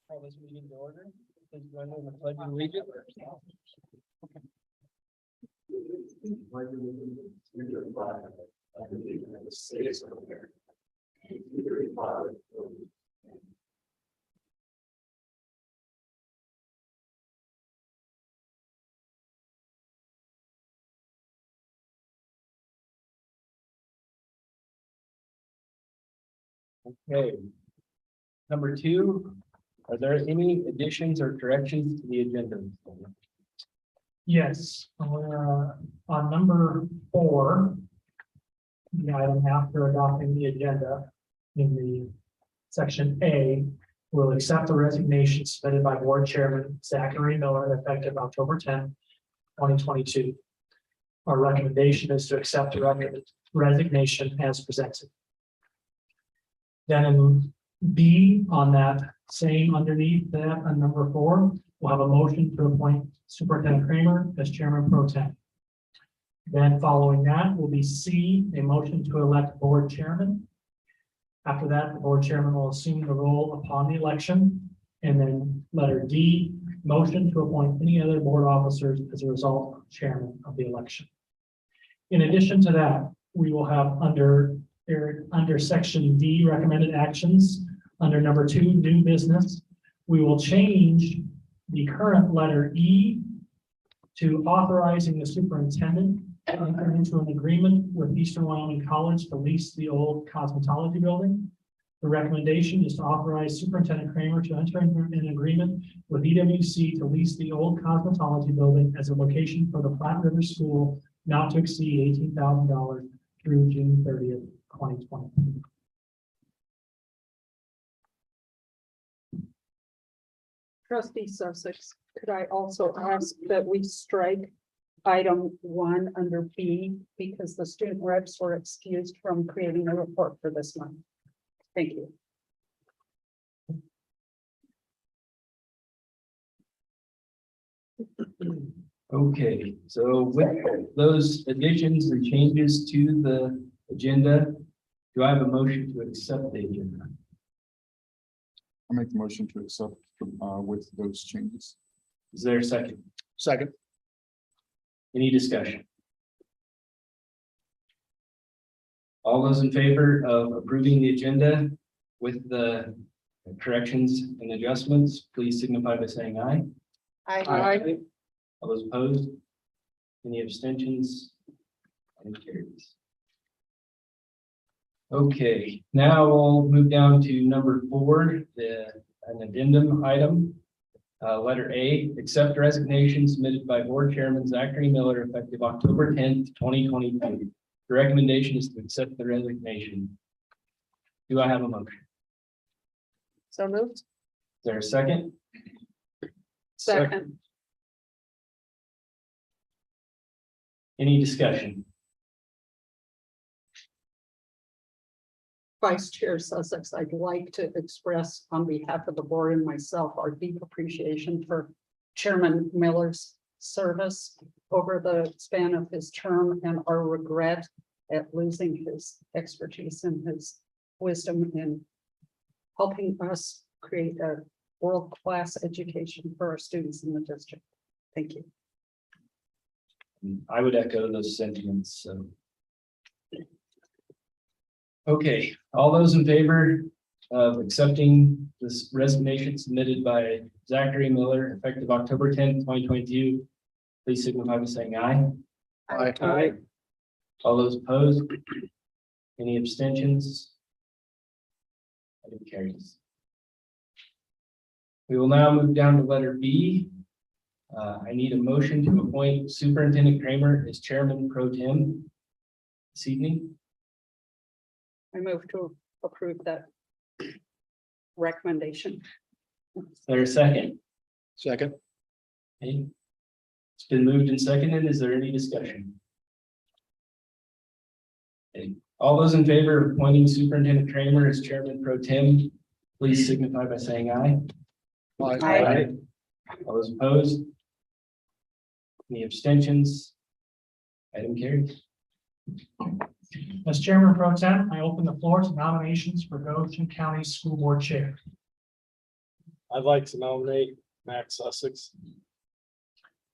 Call this meeting to order. Please join me in the pledge of allegiance. Okay. Number 2, are there any additions or corrections to the agenda? Yes, we're on number 4, the item after adopting the agenda in the section A, will accept the resignation submitted by Board Chairman Zachary Miller effective October 10, 2022. Our recommendation is to accept the resignation as presented. Then in B, on that same underneath that on number 4, we'll have a motion to appoint Superintendent Kramer as Chairman Pro Tem. Then following that will be C, a motion to elect Board Chairman. After that, the Board Chairman will assume the role upon the election. And then letter D, motion to appoint any other board officers as a result of Chairman of the election. In addition to that, we will have under section D, recommended actions, under number 2, new business, we will change the current letter E to authorizing the superintendent to enter into an agreement with Eastern Wyoming College to lease the old cosmetology building. The recommendation is to authorize Superintendent Kramer to enter into an agreement with EWC to lease the old cosmetology building as a location for the Platte River School, not to exceed $18,000 through June 30th, 2020. Trustee Sussex, could I also ask that we strike item 1 under B because the student reps were excused from creating a report for this month? Thank you. Okay, so with those additions and changes to the agenda, do I have a motion to accept the agenda? I make the motion to accept with those changes. Is there a second? Second. Any discussion? All those in favor of approving the agenda with the corrections and adjustments, please signify by saying aye. Aye. All those opposed? Any abstentions? And carries. Okay, now we'll move down to number 4, an addendum item. Letter A, accept resignation submitted by Board Chairman Zachary Miller effective October 10th, 2022. The recommendation is to accept the resignation. Do I have a motion? So moved. Is there a second? Second. Any discussion? Vice Chair Sussex, I'd like to express on behalf of the board and myself our deep appreciation for Chairman Miller's service over the span of his term and our regret at losing his expertise and his wisdom in helping us create a world-class education for our students in the district. Thank you. I would echo those sentiments. So. Okay, all those in favor of accepting this resignation submitted by Zachary Miller effective October 10th, 2022, please signify by saying aye. Aye. All those opposed? Any abstentions? Item carries. We will now move down to letter B. I need a motion to appoint Superintendent Kramer as Chairman Pro Tem this evening. I move to approve that recommendation. Is there a second? Second. Okay. It's been moved and seconded. Is there any discussion? Okay. All those in favor of appointing Superintendent Kramer as Chairman Pro Tem, please signify by saying aye. Aye. All those opposed? Any abstentions? Item carries. As Chairman Pro Tem, I open the floor to nominations for Goshen County School Board Chair. I'd like to nominate Max Sussex.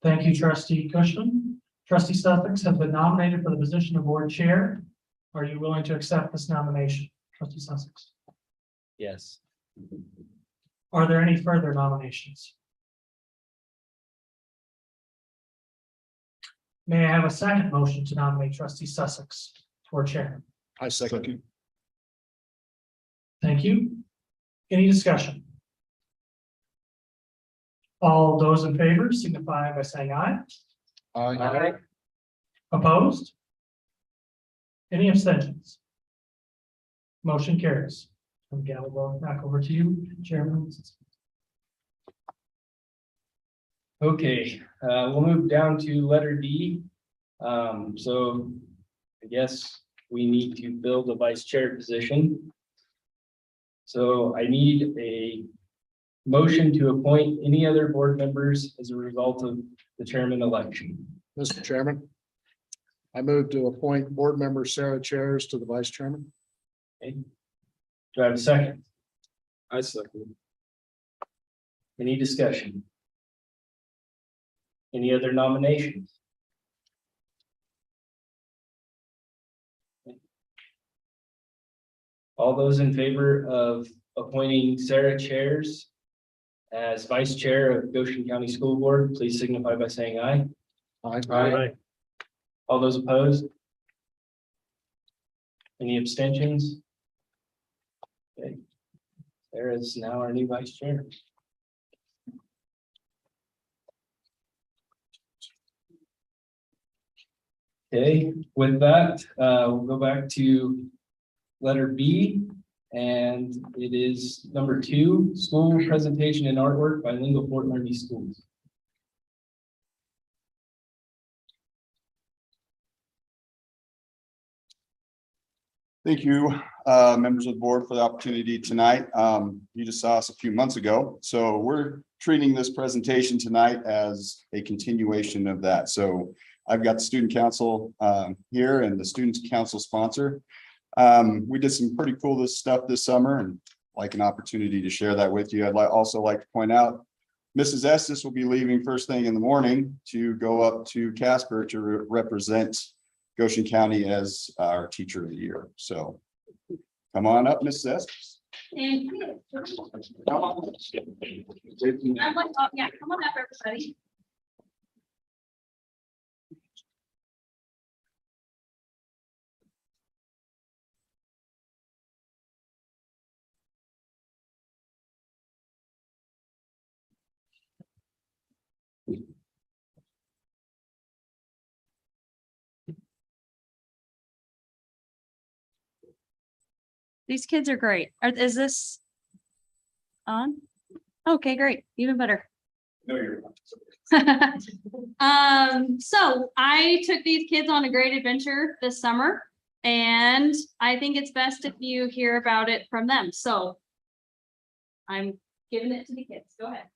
Thank you, trustee Cushman. Trustee Sussex has been nominated for the position of board chair. Are you willing to accept this nomination, trustee Sussex? Yes. Are there any further nominations? May I have a second motion to nominate trustee Sussex for chair? I second. Thank you. Any discussion? All those in favor signify by saying aye. Aye. Opposed? Any abstentions? Motion carries. And gavel back over to you, Chairman. Okay, we'll move down to letter D. So I guess we need to fill the vice chair position. So I need a motion to appoint any other board members as a result of the chairman election. Mr. Chairman, I move to appoint board member Sarah Chairs to the vice chairman. Okay. Do I have a second? I second. Any discussion? Any other nominations? All those in favor of appointing Sarah Chairs as vice chair of Goshen County School Board, please signify by saying aye. Aye. All those opposed? Any abstentions? Okay. Sarah is now our new vice chair. Okay, with that, we'll go back to letter B, and it is number 2, school presentation and artwork by Lingo Fort Laramie Schools. Thank you, members of the board, for the opportunity tonight. You just saw us a few months ago, so we're treating this presentation tonight as a continuation of that. So I've got the student council here and the students council sponsor. We did some pretty cool stuff this summer and like an opportunity to share that with you. I'd also like to point out Mrs. Estes will be leaving first thing in the morning to go up to Casper to represent Goshen County as our teacher of the year. So come on up, Mrs. Estes. Thank you. I'm like, oh, yeah, come on up, everybody. These kids are great. Is this on? Okay, great. Even better. No, you're So I took these kids on a great adventure this summer, and I think it's best if you hear about it from them. So I'm giving it to the kids. Go ahead.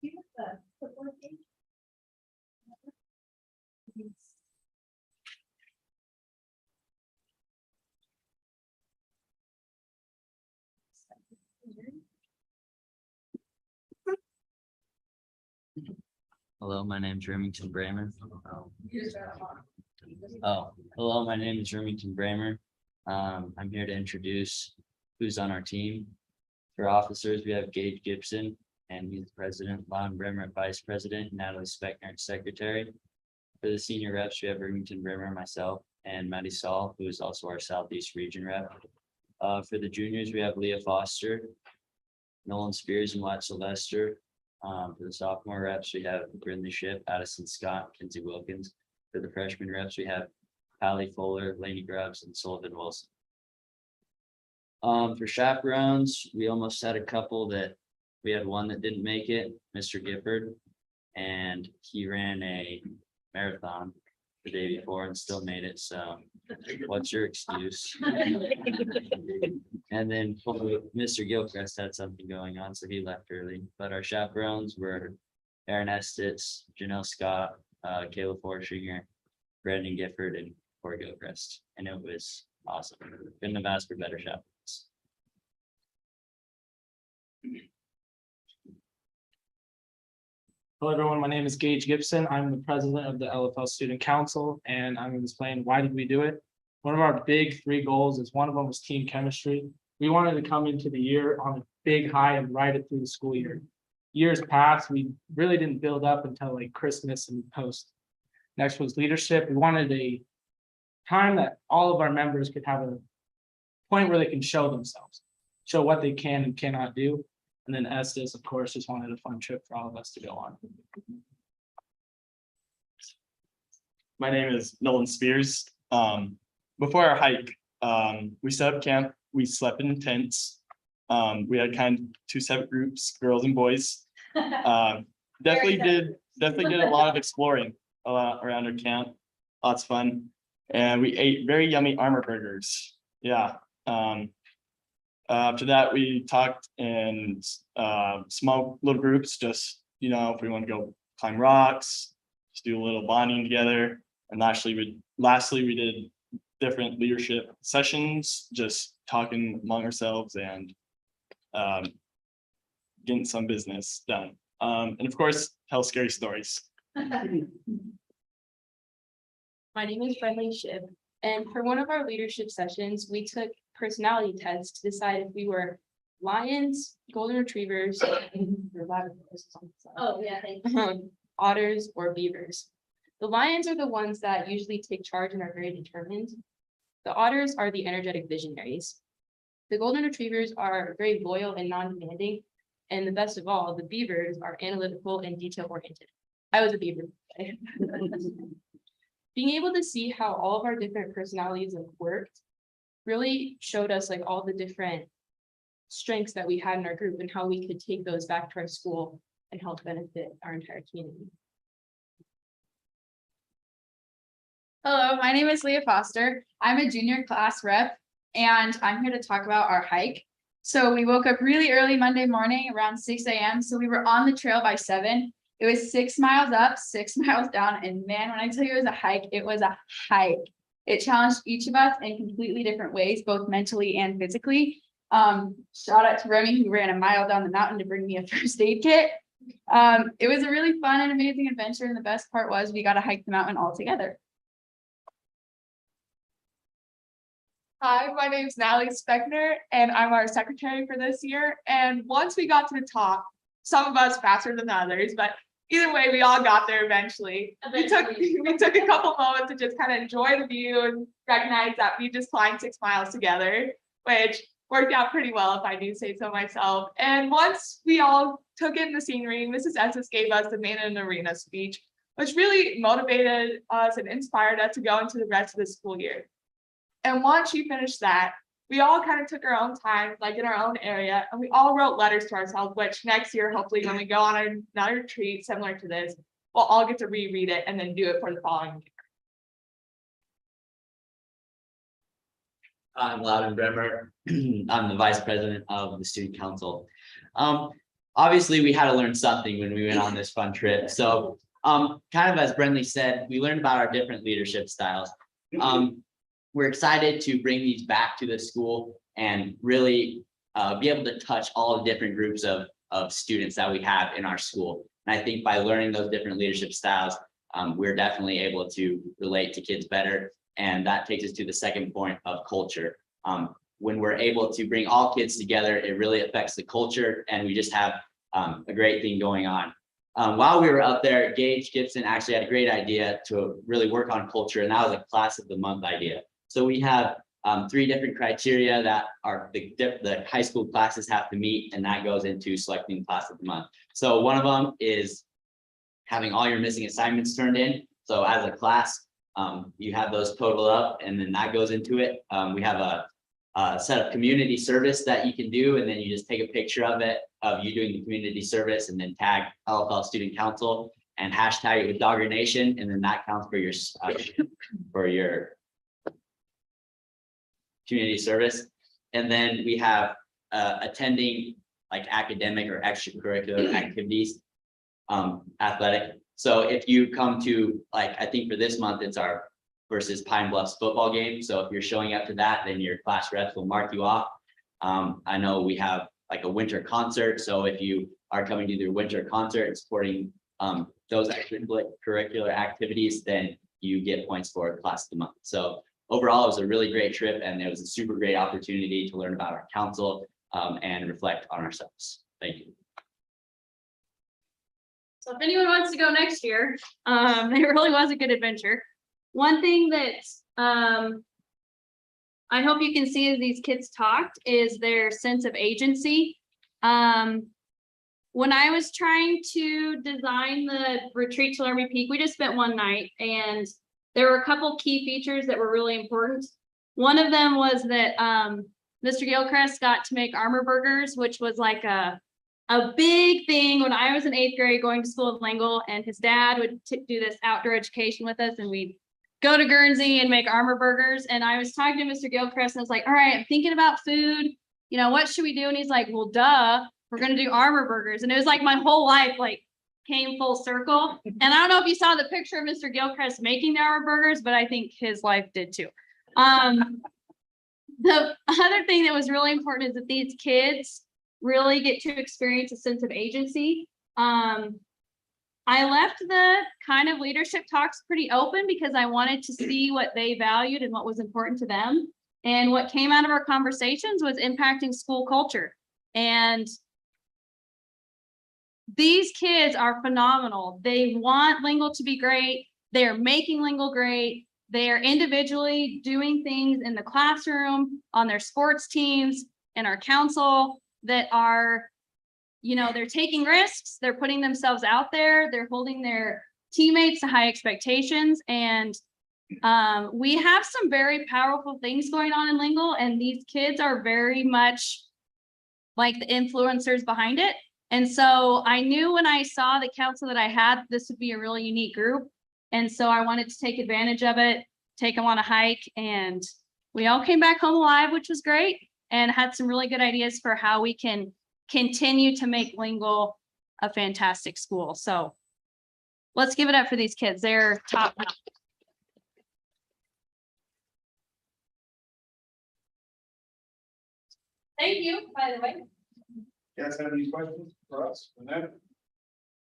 You have the clipboard page? Hello, my name is Remington Bramer. Hello, my name is Remington Bramer. I'm here to introduce who's on our team. For officers, we have Gage Gibson, and he's the president, Lon Bremer, vice president, Natalie Speckner, secretary. For the senior reps, we have Remington Bramer, myself, and Maddie Saul, who is also our Southeast region rep. For the juniors, we have Leah Foster, Nolan Spears, and Wyatt Sylvester. For the sophomore reps, we have Brindley Ship, Addison Scott, Kinsey Wilkins. For the freshman reps, we have Hallie Fuller, Laney Grubbs, and Sullivan Wilson. For chaperones, we almost had a couple that we had one that didn't make it, Mr. Gifford, and he ran a marathon the day before and still made it. So what's your excuse? And then Mr. Gilchrist had something going on, so he left early. But our chaperones were Aaron Estes, Janelle Scott, Kayla Forshinger, Brandon Gifford, and Corey Gilchrist. And it was Awesome. Couldn't have asked for better chaperones. Hello, everyone. My name is Gage Gibson. I'm the president of the LFL Student Council, and I'm going to explain why did we do it. One of our big 3 goals is one of them was team chemistry. We wanted to come into the year on a big high and ride it through the school year. Years past, we really didn't build up until like Christmas and post. Next was leadership. We wanted a time that all of our members could have a point where they can show themselves, show what they can and cannot do. And then Estes, of course, just wanted a fun trip for all of us to go on. My name is Nolan Spears. Before our hike, we set up camp, we slept in tents. We had kind of 2 separate groups, girls and boys. Definitely did a lot of exploring around our camp. Lots of fun. And we ate very yummy armor burgers. Yeah. After that, we talked in small little groups, just, you know, if we want to go climb rocks, just do a little bonding together. And lastly, we did different leadership sessions, just talking among ourselves and getting some business done. And of course, tell scary stories. My name is Brenly Shipp, and for one of our leadership sessions, we took personality tests to decide if we were lions, golden retrievers, Oh, yeah. otters, or beavers. The lions are the ones that usually take charge and are very determined. The otters are the energetic visionaries. The golden retrievers are very loyal and non-demanding. And the best of all, the beavers are analytical and detail-oriented. I was a beaver. Being able to see how all of our different personalities have worked really showed us like all the different strengths that we had in our group and how we could take those back to our school and help benefit our entire community. Hello, my name is Leah Foster. I'm a junior class rep, and I'm here to talk about our hike. So we woke up really early Monday morning around 6 a.m. So we were on the trail by 7. It was 6 miles up, 6 miles down. And man, when I tell you it was a hike, it was a hike. It challenged each of us in completely different ways, both mentally and physically. Shout out to Remy, who ran a mile down the mountain to bring me a first aid kit. It was a really fun and amazing adventure. And the best part was we got to hike the mountain all together. Hi, my name is Natalie Speckner, and I'm our secretary for this year. And once we got to the top, some of us faster than others, but either way, we all got there eventually. We took a couple moments to just kind of enjoy the view and recognize that we just climbed 6 miles together, which worked out pretty well if I do say so myself. And once we all took in the scenery, Mrs. Estes gave us the Man in the Arena speech, which really motivated us and inspired us to go into the rest of the school year. And once she finished that, we all kind of took our own time, like in our own area, and we all wrote letters to ourselves, which next year, hopefully when we go on another retreat similar to this, we'll all get to reread it and then do it for the following year. I'm Loudon Bremer. I'm the vice president of the student council. Obviously, we had to learn something when we went on this fun trip. So kind of as Brenly said, we learned about our different leadership styles. We're excited to bring these back to the school and really be able to touch all the different groups of students that we have in our school. And I think by learning those different leadership styles, we're definitely able to relate to kids better. And that takes us to the second point of culture. When we're able to bring all kids together, it really affects the culture, and we just have a great thing going on. While we were up there, Gage Gibson actually had a great idea to really work on culture, and that was a class of the month idea. So we have 3 different criteria that are the high school classes have to meet, and that goes into selecting class of the month. So one of them is having all your missing assignments turned in. So as a class, you have those totaled up, and then that goes into it. We have a set of community service that you can do, and then you just take a picture of it, of you doing the community service, and then tag LFL Student Council and hashtag it with Dogger Nation, and then that counts for your community service. And then we have attending like academic or extracurricular activities, athletic. So if you come to, like, I think for this month, it's our versus Pine Bluff's football game. So if you're showing up to that, then your class reps will mark you off. I know we have like a winter concert. So if you are coming to their winter concert and supporting those extracurricular activities, then you get points for class of the month. So overall, it was a really great trip, and it was a super great opportunity to learn about our council and reflect on ourselves. Thank you. So if anyone wants to go next year, it really was a good adventure. One thing that I hope you can see as these kids talked is their sense of agency. When I was trying to design the retreat to Learn Repeat, we just spent one night, and there were a couple key features that were really important. One of them was that Mr. Gilchrist got to make armor burgers, which was like a big thing when I was in 8th grade going to school in Lingle, and his dad would do this outdoor education with us, and we'd go to Guernsey and make armor burgers. And I was talking to Mr. Gilchrist, and I was like, all right, I'm thinking about food. You know, what should we do? And he's like, well, duh, we're going to do armor burgers. And it was like my whole life, like, came full circle. And I don't know if you saw the picture of Mr. Gilchrist making the armor burgers, but I think his life did too. The other thing that was really important is that these kids really get to experience a sense of agency. I left the kind of leadership talks pretty open because I wanted to see what they valued and what was important to them. And what came out of our conversations was impacting school culture. And these kids are phenomenal. They want Lingle to be great. They're making Lingle great. They are individually doing things in the classroom, on their sports teams, in our council that are, you know, they're taking risks. They're putting themselves out there. They're holding their teammates to high expectations. And we have some very powerful things going on in Lingle, and these kids are very much like the influencers behind it. And so I knew when I saw the council that I had, this would be a really unique group. And so I wanted to take advantage of it, take them on a hike, and we all came back home alive, which was great, and had some really good ideas for how we can continue to make Lingle a fantastic school. So let's give it up for these kids. They're top notch. Thank you, by the way. You guys have any questions for us?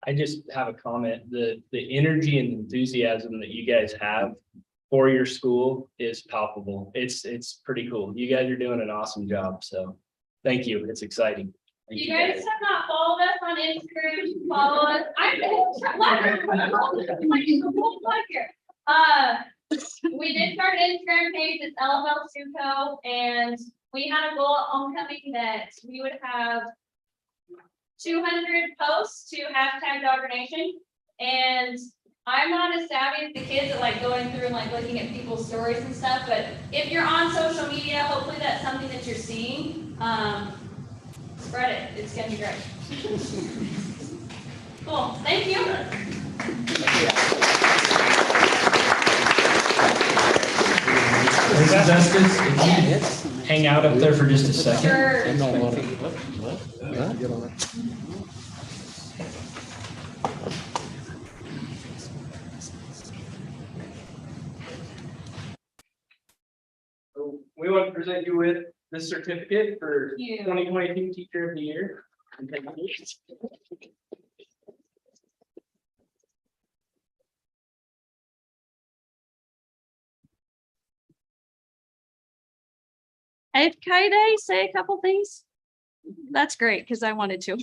I just have a comment. The energy and enthusiasm that you guys have for your school is palpable. It's pretty cool. You guys are doing an awesome job. So thank you. It's exciting. If you guys have not followed us on Instagram, you can follow us. We did start an Instagram page. It's LFL Suco, and we had a goal at homecoming that we would have 200 posts to hashtag Dog Nation. And I'm not as savvy as the kids at like going through and like looking at people's stories and stuff. But if you're on social media, hopefully that's something that you're seeing. Spread it. It's gonna be great. Cool. Thank you. Justice, if you hang out up there for just a second. Sure. Get on it. So we want to present you with this certificate for Thank you. 2022 Teacher of the Year. Hey, can I say a couple things? That's great, because I wanted to.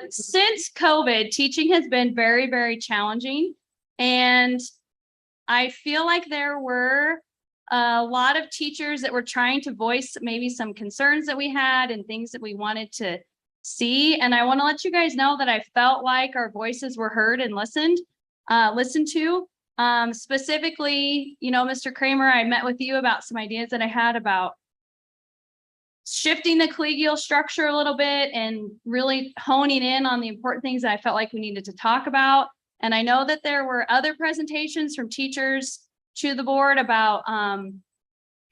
Since COVID, teaching has been very, very challenging. And I feel like there were a lot of teachers that were trying to voice maybe some concerns that we had and things that we wanted to see. And I want to let you guys know that I felt like our voices were heard and listened to. Specifically, you know, Mr. Kramer, I met with you about some ideas that I had about shifting the collegial structure a little bit and really honing in on the important things that I felt like we needed to talk about. And I know that there were other presentations from teachers to the board about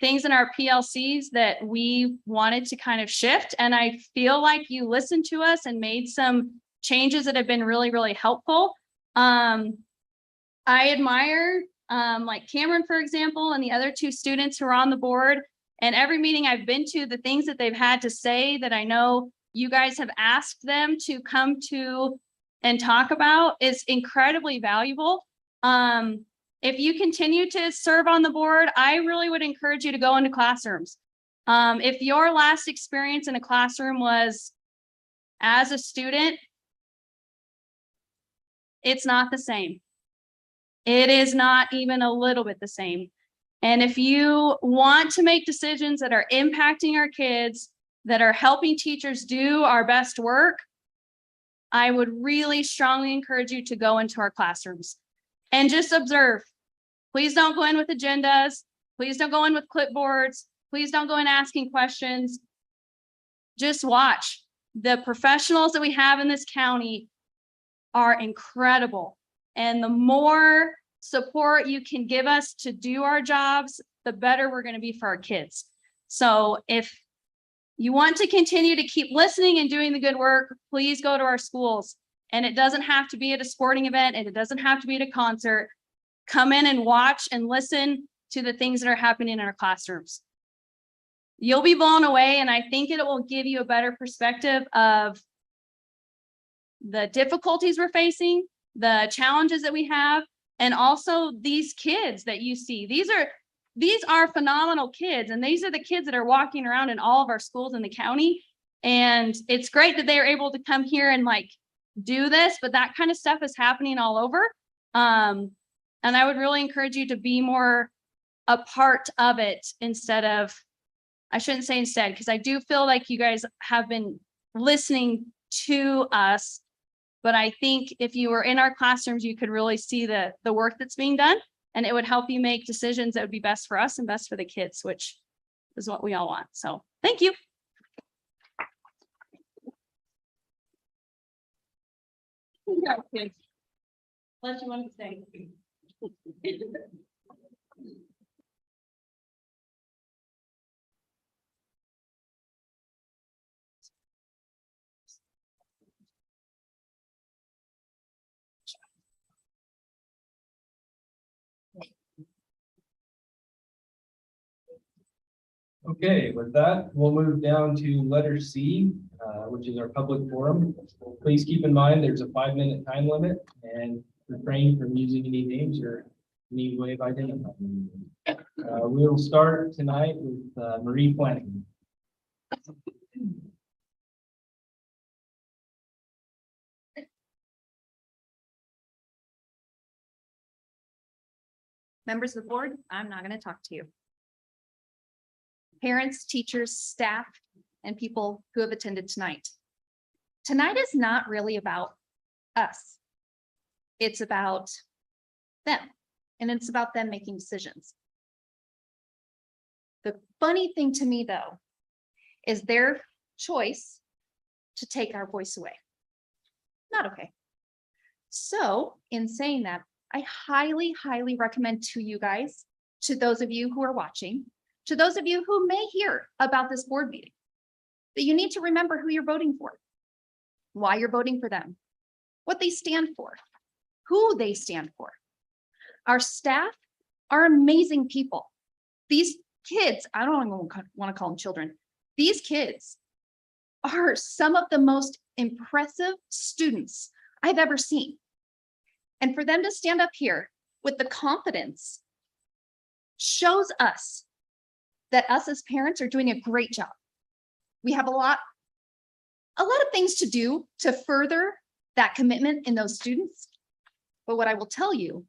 things in our PLCs that we wanted to kind of shift. And I feel like you listened to us and made some changes that have been really, really helpful. I admire like Cameron, for example, and the other two students who are on the board. And every meeting I've been to, the things that they've had to say that I know you guys have asked them to come to and talk about is incredibly valuable. If you continue to serve on the board, I really would encourage you to go into classrooms. If your last experience in a classroom was as a student, it's not the same. It is not even a little bit the same. And if you want to make decisions that are impacting our kids, that are helping teachers do our best work, I would really strongly encourage you to go into our classrooms and just observe. Please don't go in with agendas. Please don't go in with clipboards. Please don't go in asking questions. Just watch. The professionals that we have in this county are incredible. And the more support you can give us to do our jobs, the better we're going to be for our kids. So if you want to continue to keep listening and doing the good work, please go to our schools. And it doesn't have to be at a sporting event, and it doesn't have to be at a concert. Come in and watch and listen to the things that are happening in our classrooms. You'll be blown away, and I think it will give you a better perspective of the difficulties we're facing, the challenges that we have, and also these kids that you see. These are phenomenal kids, and these are the kids that are walking around in all of our schools in the county. And it's great that they are able to come here and like do this, but that kind of stuff is happening all over. And I would really encourage you to be more a part of it instead of, I shouldn't say instead, because I do feel like you guys have been listening to us. But I think if you were in our classrooms, you could really see the work that's being done, and it would help you make decisions that would be best for us and best for the kids, which is what we all want. So thank you. Unless you want to say. Okay, with that, we'll move down to letter C, which is our public forum. Please keep in mind, there's a 5-minute time limit, and refrain from using any names or any way of identifying. We will start tonight with Marie Flanagan. Members of the board, I'm not going to talk to you. Parents, teachers, staff, and people who have attended tonight. Tonight is not really about us. It's about them, and it's about them making decisions. The funny thing to me, though, is their choice to take our voice away. Not okay. So, in saying that, I highly, highly recommend to you guys, to those of you who are watching, to those of you who may hear about this board meeting, that you need to remember who you're voting for, why you're voting for them, what they stand for, who they stand for. Our staff are amazing people. These kids, I don't want to call them children. These kids are some of the most impressive students I've ever seen. And for them to stand up here with the confidence shows us that us as parents are doing a great job. We have a lot of things to do to further that commitment in those students. But what I will tell you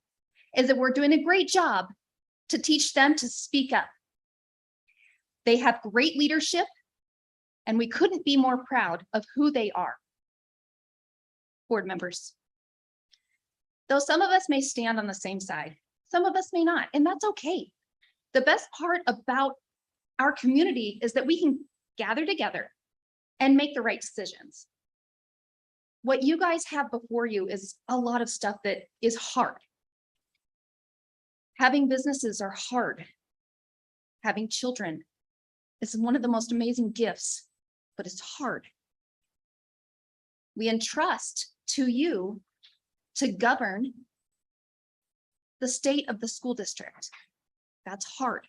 is that we're doing a great job to teach them to speak up. They have great leadership, and we couldn't be more proud of who they are. Board members. Though some of us may stand on the same side, some of us may not, and that's okay. The best part about our community is that we can gather together and make the right decisions. What you guys have before you is a lot of stuff that is hard. Having businesses are hard. Having children is one of the most amazing gifts, but it's hard. We entrust to you to govern the state of the school district. That's hard.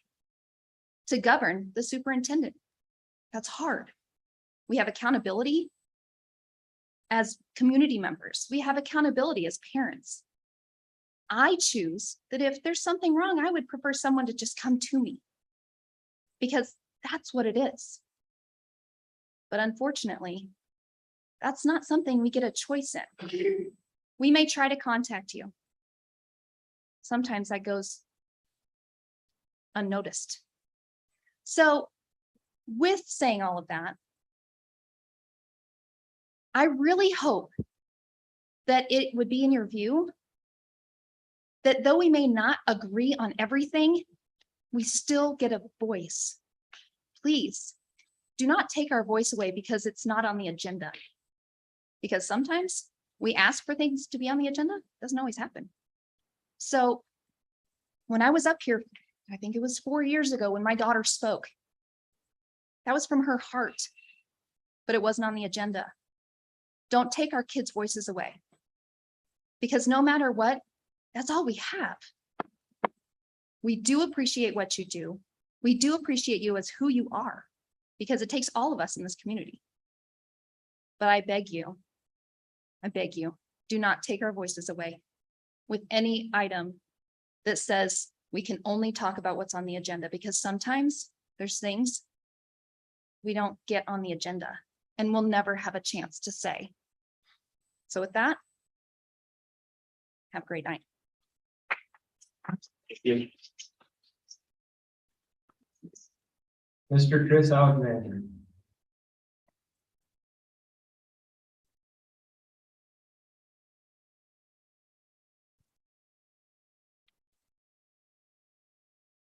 To govern the superintendent. That's hard. We have accountability as community members. We have accountability as parents. I choose that if there's something wrong, I would prefer someone to just come to me, because that's what it is. But unfortunately, that's not something we get a choice in. We may try to contact you. Sometimes that goes unnoticed. So with saying all of that, I really hope that it would be in your view that though we may not agree on everything, we still get a voice. Please do not take our voice away because it's not on the agenda. Because sometimes we ask for things to be on the agenda, doesn't always happen. So when I was up here, I think it was 4 years ago when my daughter spoke, that was from her heart, but it wasn't on the agenda. Don't take our kids' voices away, because no matter what, that's all we have. We do appreciate what you do. We do appreciate you as who you are, because it takes all of us in this community. But I beg you, do not take our voices away with any item that says we can only talk about what's on the agenda, because sometimes there's things we don't get on the agenda and we'll never have a chance to say. So with that, have a great night. Mr. Chris Alexander.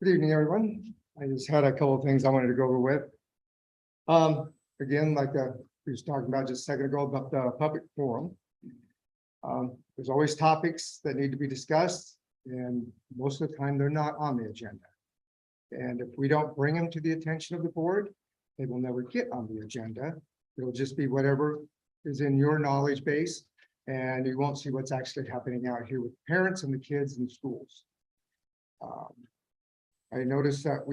Good evening, everyone. I just had a couple of things I wanted to go over with. Again, like we was talking about just a second ago about the public forum. There's always topics that need to be discussed, and most of the time they're not on the agenda. And if we don't bring them to the attention of the board, they will never get on the agenda. It'll just be whatever is in your knowledge base, and you won't see what's actually happening out here with parents and the kids in the schools. I noticed that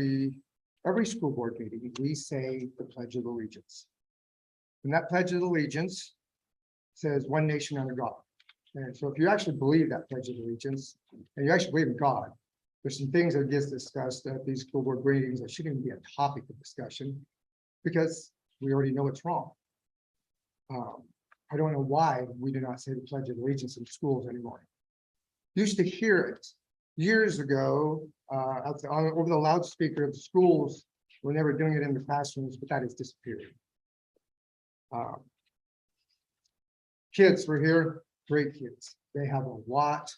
every school board meeting, we say the Pledge of Allegiance. And that Pledge of Allegiance says one nation under God. And so if you actually believe that Pledge of Allegiance, and you actually believe in God, there's some things that gets discussed at these school board meetings that shouldn't even be a topic of discussion, because we already know it's wrong. I don't know why we do not say the Pledge of Allegiance in schools anymore. Used to hear it years ago over the loudspeaker of the schools when they were doing it in the classrooms, but that has disappeared. Kids were here, great kids. They have a lot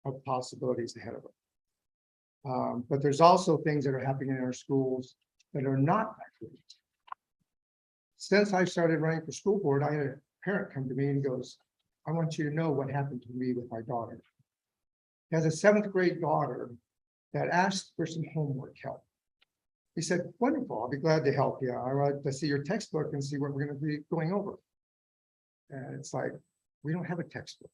of possibilities ahead of them. But there's also things that are happening in our schools that are not that great. Since I started running for school board, I had a parent come to me and goes, I want you to know what happened to me with my daughter. He has a 7th grade daughter that asked for some homework help. He said, wonderful, I'll be glad to help you. I want to see your textbook and see what we're going to be going over. And it's like, we don't have a textbook.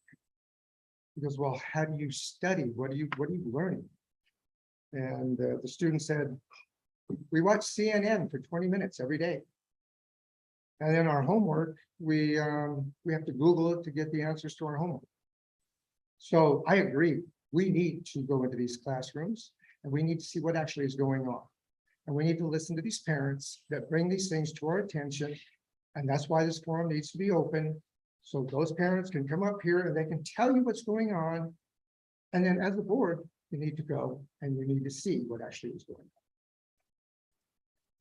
He goes, well, how do you study? What are you learning? And the student said, we watch CNN for 20 minutes every day. And then our homework, we have to Google it to get the answers to our homework. So I agree. We need to go into these classrooms and we need to see what actually is going on. And we need to listen to these parents that bring these things to our attention. And that's why this forum needs to be open. So those parents can come up here and they can tell you what's going on. And then as a board, you need to go and you need to see what actually is going on.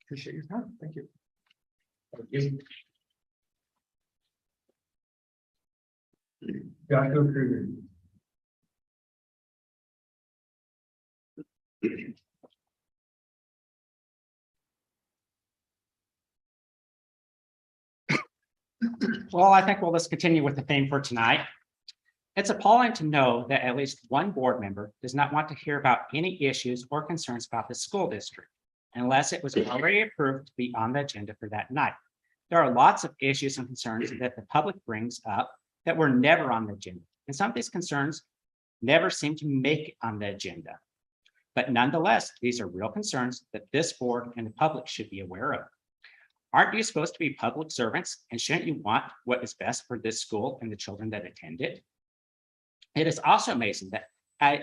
Appreciate your time. Thank you. Thank you. Joshua Kruger. Well, I think we'll just continue with the theme for tonight. It's appalling to know that at least one board member does not want to hear about any issues or concerns about the school district unless it was already approved to be on the agenda for that night. There are lots of issues and concerns that the public brings up that were never on the agenda. And some of these concerns never seem to make it on the agenda. But nonetheless, these are real concerns that this board and the public should be aware of. Aren't you supposed to be public servants? And shouldn't you want what is best for this school and the children that attend it? It is also amazing that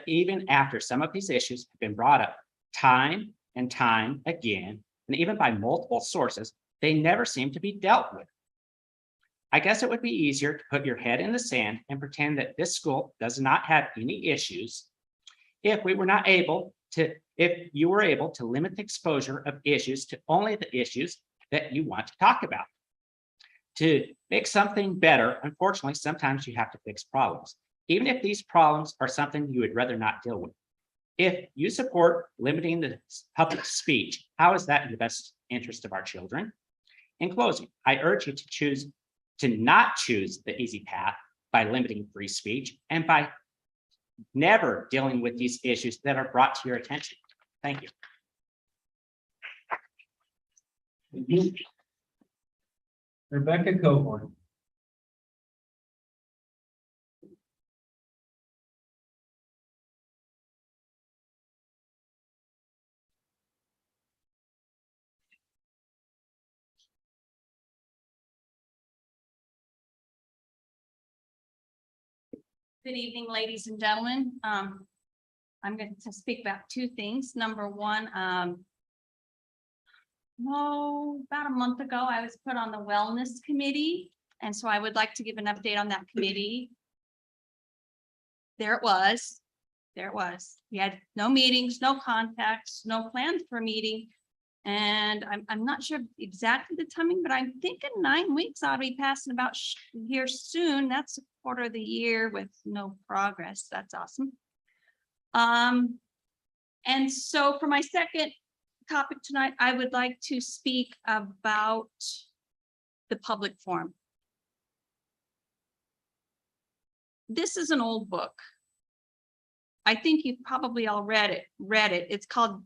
even after some of these issues have been brought up time and time again, and even by multiple sources, they never seem to be dealt with. I guess it would be easier to put your head in the sand and pretend that this school does not have any issues if you were able to limit the exposure of issues to only the issues that you want to talk about. To make something better, unfortunately, sometimes you have to fix problems, even if these problems are something you would rather not deal with. If you support limiting the public speech, how is that in the best interest of our children? In closing, I urge you to not choose the easy path by limiting free speech and by never dealing with these issues that are brought to your attention. Thank you. Thank you. Rebecca Coburn. Good evening, ladies and gentlemen. I'm going to speak about two things. Number one, about a month ago, I was put on the wellness committee. And so I would like to give an update on that committee. There it was. We had no meetings, no contacts, no plans for a meeting. And I'm not sure exactly the timing, but I'm thinking 9 weeks ought to be passing about here soon. That's a quarter of the year with no progress. That's awesome. And so for my second topic tonight, I would like to speak about the public forum. This is an old book. I think you've probably all read it. It's called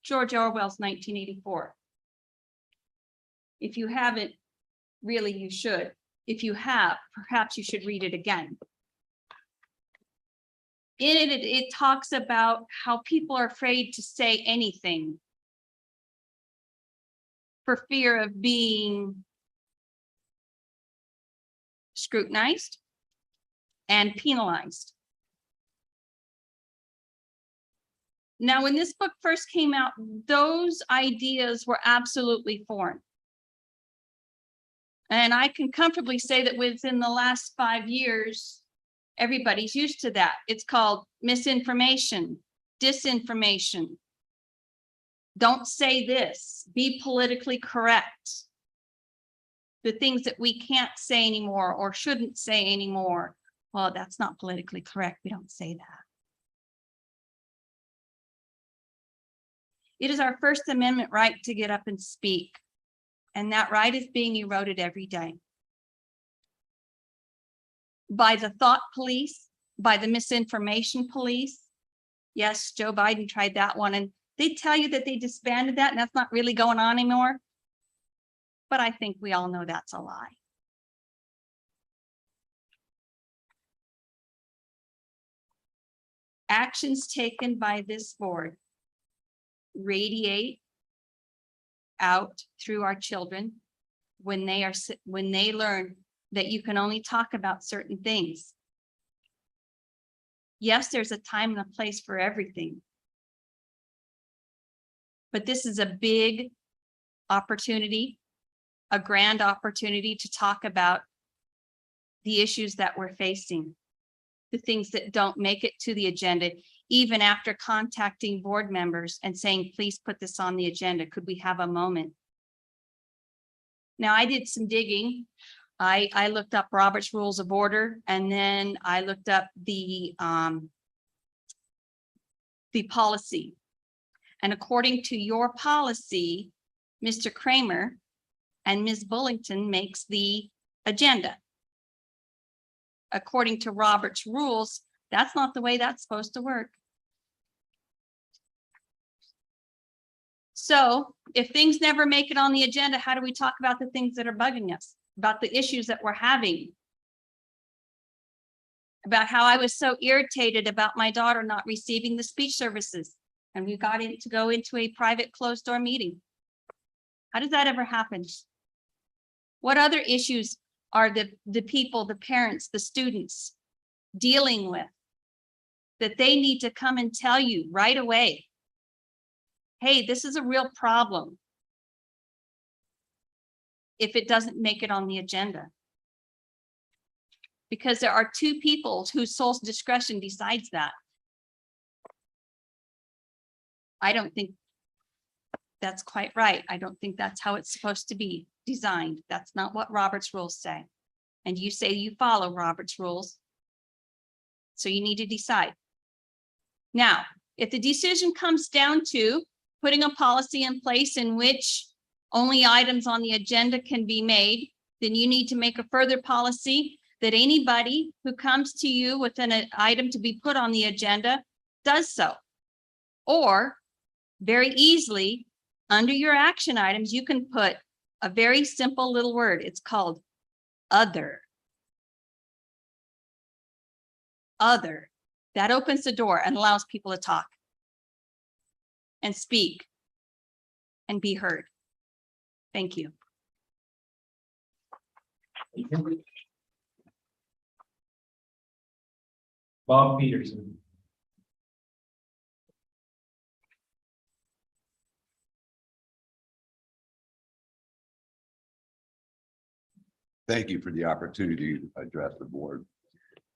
George Orwell's 1984. If you haven't, really you should. If you have, perhaps you should read it again. In it, it talks about how people are afraid to say anything for fear of being scrutinized and penalized. Now, when this book first came out, those ideas were absolutely foreign. And I can comfortably say that within the last 5 years, everybody's used to that. It's called misinformation, disinformation. Don't say this, be politically correct. The things that we can't say anymore or shouldn't say anymore. Well, that's not politically correct. We don't say that. It is our First Amendment right to get up and speak. And that right is being eroded every day. By the thought police, by the misinformation police. Yes, Joe Biden tried that one. And they tell you that they disbanded that and that's not really going on anymore. But I think we all know that's a lie. Actions taken by this board radiate out through our children when they learn that you can only talk about certain things. Yes, there's a time and a place for everything. But this is a big opportunity, a grand opportunity to talk about the issues that we're facing, the things that don't make it to the agenda, even after contacting board members and saying, please put this on the agenda. Could we have a moment? Now, I did some digging. I looked up Robert's Rules of Order, and then I looked up the policy. And according to your policy, Mr. Kramer and Ms. Bullington makes the agenda. According to Robert's rules, that's not the way that's supposed to work. So if things never make it on the agenda, how do we talk about the things that are bugging us, about the issues that we're having? About how I was so irritated about my daughter not receiving the speech services. And we got in to go into a private closed door meeting. How does that ever happen? What other issues are the people, the parents, the students dealing with that they need to come and tell you right away? Hey, this is a real problem. If it doesn't make it on the agenda. Because there are two people whose sole discretion decides that. I don't think that's quite right. I don't think that's how it's supposed to be designed. That's not what Robert's rules say. And you say you follow Robert's rules. So you need to decide. Now, if the decision comes down to putting a policy in place in which only items on the agenda can be made, then you need to make a further policy that anybody who comes to you with an item to be put on the agenda does so. Or very easily, under your action items, you can put a very simple little word. It's called other. Other. That opens the door and allows people to talk and speak and be heard. Thank you. Bob Peterson. Thank you for the opportunity to address the board.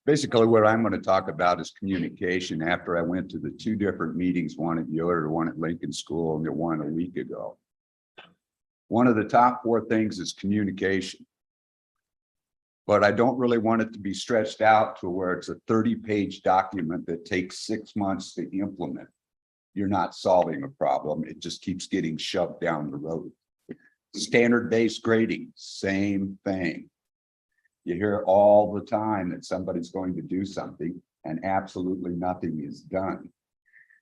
Basically, what I'm going to talk about is communication after I went to the two different meetings, one at Yoder, one at Lincoln School, and the one a week ago. One of the top 4 things is communication. But I don't really want it to be stretched out to where it's a 30-page document that takes 6 months to implement. You're not solving a problem. It just keeps getting shoved down the road. Standard-based grading, same thing. You hear all the time that somebody's going to do something and absolutely nothing is done.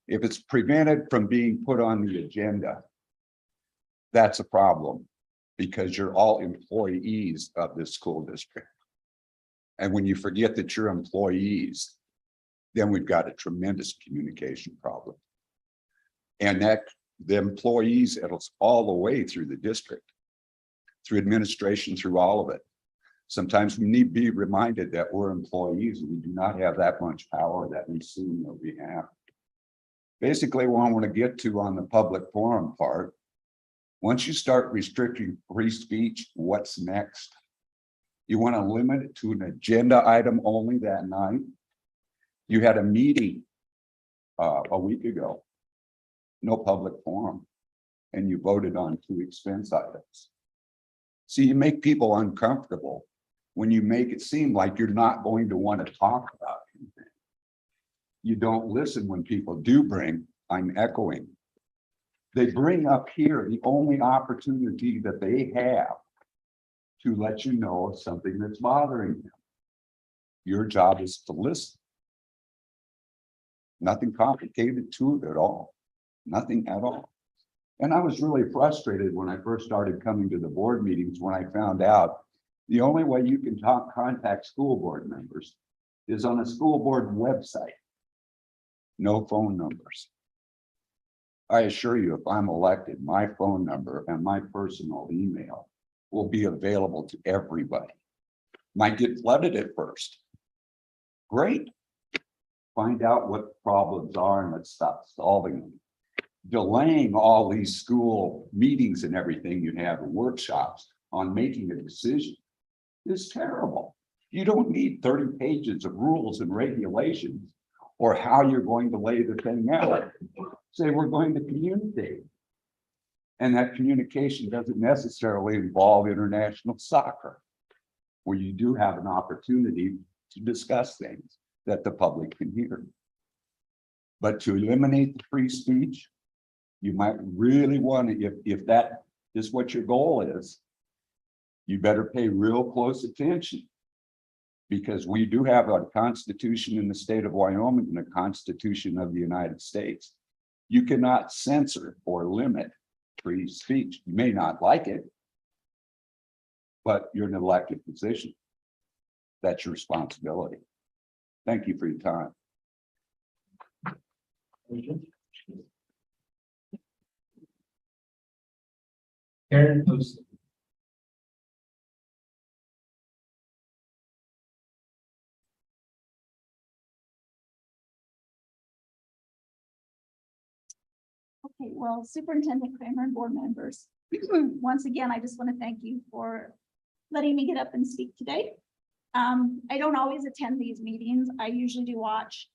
If it's prevented from being put on the agenda, that's a problem because you're all employees of this school district. And when you forget that you're employees, then we've got a tremendous communication problem. And that the employees, it's all the way through the district, through administration, through all of it. Sometimes we need to be reminded that we're employees and we do not have that much power that we assume that we have. Basically, what I want to get to on the public forum part, once you start restricting free speech, what's next? You want to limit it to an agenda item only that night? You had a meeting a week ago, no public forum, and you voted on 2 expense items. See, you make people uncomfortable when you make it seem like you're not going to want to talk about anything. You don't listen when people do bring, I'm echoing. They bring up here the only opportunity that they have to let you know of something that's bothering them. Your job is to listen. Nothing complicated to it at all. Nothing at all. And I was really frustrated when I first started coming to the board meetings when I found out the only way you can contact school board members is on a school board website. No phone numbers. I assure you, if I'm elected, my phone number and my personal email will be available to everybody. Might get flooded at first. Great. Find out what the problems are and let's stop solving them. Delaying all these school meetings and everything you have and workshops on making a decision is terrible. You don't need 30 pages of rules and regulations or how you're going to lay the thing out. Say we're going to communicate. And that communication doesn't necessarily involve international soccer, where you do have an opportunity to discuss things that the public can hear. But to eliminate the free speech, you might really want to, if that is what your goal is, you better pay real close attention. Because we do have a constitution in the state of Wyoming and a constitution of the United States. You cannot censor or limit free speech. You may not like it, but you're in an elected position. That's your responsibility. Thank you for your time. Karen Poston. Okay, well, Superintendent Kramer and board members, once again, I just want to thank you for letting me get up and speak today. I don't always attend these meetings. I usually do watch.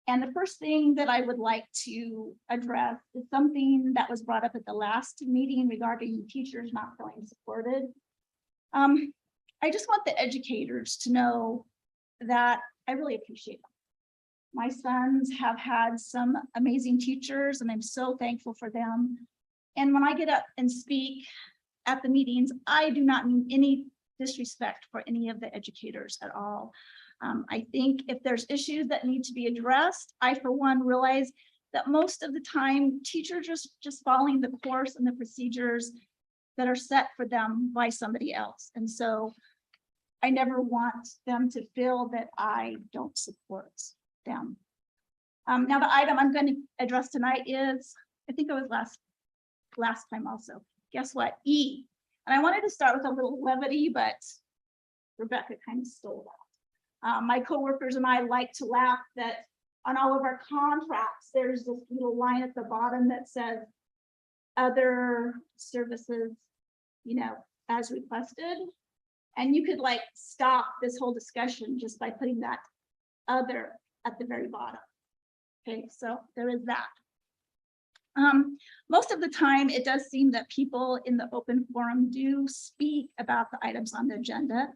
And the first thing that I would like to address is something that was brought up at the last meeting regarding teachers not feeling supported. I just want the educators to know that I really appreciate them. My sons have had some amazing teachers and I'm so thankful for them. And when I get up and speak at the meetings, I do not mean any disrespect for any of the educators at all. I think if there's issues that need to be addressed, I for one realize that most of the time teachers are just following the course and the procedures that are set for them by somebody else. And so I never want them to feel that I don't support them. Now the item I'm going to address tonight is, I think it was last time also, guess what? E. And I wanted to start with a little levity, but Rebecca kind of stole that. My coworkers and I like to laugh that on all of our contracts, there's this little line at the bottom that says other services, you know, as requested. And you could like stop this whole discussion just by putting that other at the very bottom. Okay, so there is that. Most of the time, it does seem that people in the open forum do speak about the items on the agenda.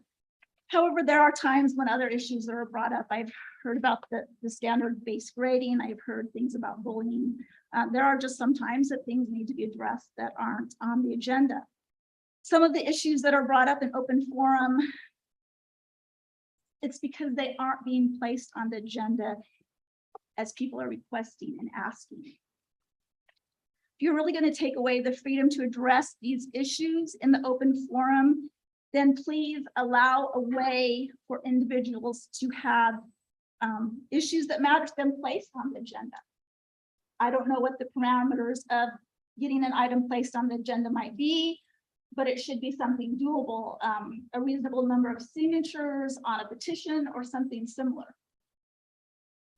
However, there are times when other issues are brought up. I've heard about the standard-based grading. I've heard things about bullying. There are just some times that things need to be addressed that aren't on the agenda. Some of the issues that are brought up in open forum, it's because they aren't being placed on the agenda as people are requesting and asking. If you're really going to take away the freedom to address these issues in the open forum, then please allow a way for individuals to have issues that matter to them placed on the agenda. I don't know what the parameters of getting an item placed on the agenda might be, but it should be something doable, a reasonable number of signatures on a petition or something similar.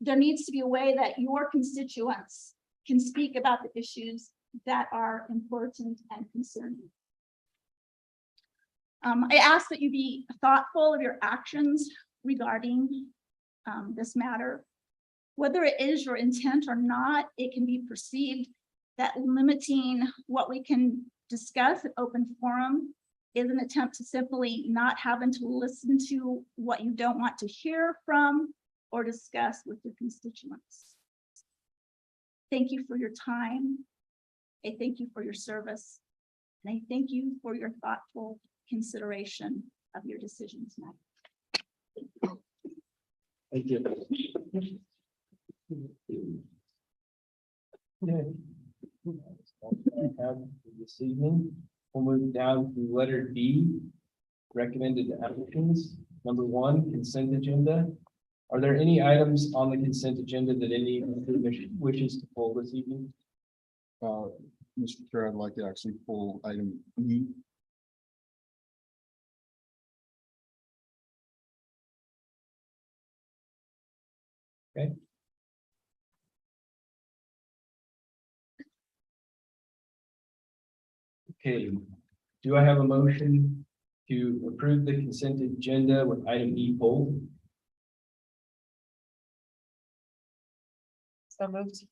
There needs to be a way that your constituents can speak about the issues that are important and concerning. I ask that you be thoughtful of your actions regarding this matter. Whether it is your intent or not, it can be perceived that limiting what we can discuss at open forum is an attempt to simply not having to listen to what you don't want to hear from or discuss with your constituents. Thank you for your time. I thank you for your service. And I thank you for your thoughtful consideration of your decision tonight. Thank you. This evening, we'll move down to letter D, recommended actions. Number 1, consent agenda. Are there any items on the consent agenda that any wishes to pull this evening? Mr. Chair, I'd like to actually pull item E. Okay. Okay, do I have a motion to approve the consent agenda with item E pulled? So moved.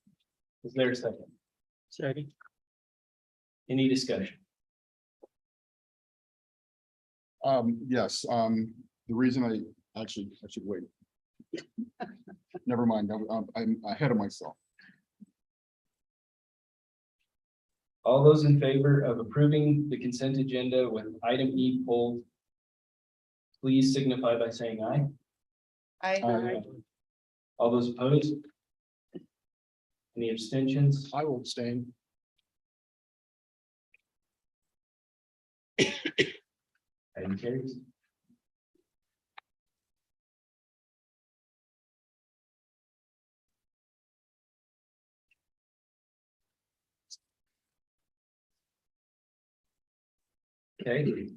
Is there a second? Second. Any discussion? Yes, the reason I should wait. Never mind, I'm ahead of myself. All those in favor of approving the consent agenda with item E pulled, please signify by saying aye. Aye. All those opposed? Any abstentions? I will abstain. Item carries. Okay.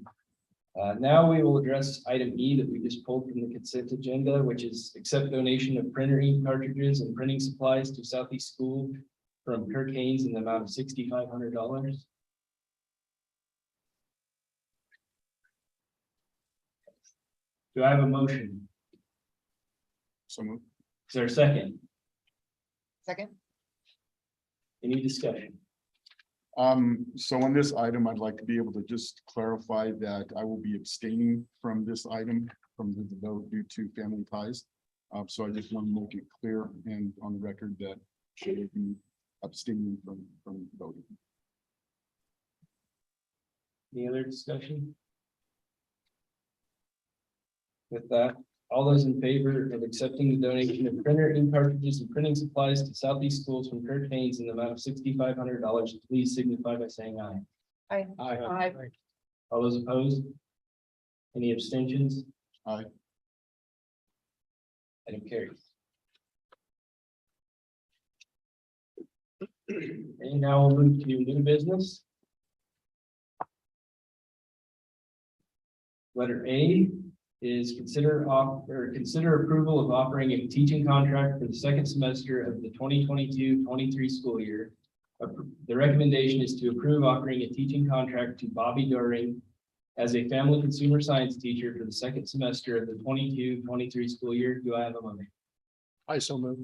Now we will address item E that we just pulled from the consent agenda, which is accept donation of printer ink cartridges and printing supplies to Southeast School from Kirk Haynes in the amount of $6,500. Do I have a motion? So moved. Is there a second? Second. Any discussion? So on this item, I'd like to be able to just clarify that I will be abstaining from this item from the vote due to family ties. So I just want to make it clear and on the record that I will be abstaining from voting. Any other discussion? With that, all those in favor of accepting the donation of printer ink cartridges and printing supplies to Southeast Schools from Kirk Haynes in the amount of $6,500, please signify by saying aye. Aye. All those opposed? Any abstentions? Aye. Item carries. And now we'll move to new business. Letter A is consider approval of offering a teaching contract for the second semester of the 2022-23 school year. The recommendation is to approve offering a teaching contract to Bobby Doring as a family consumer science teacher for the second semester of the 22-23 school year. Do I have a motion? I so move.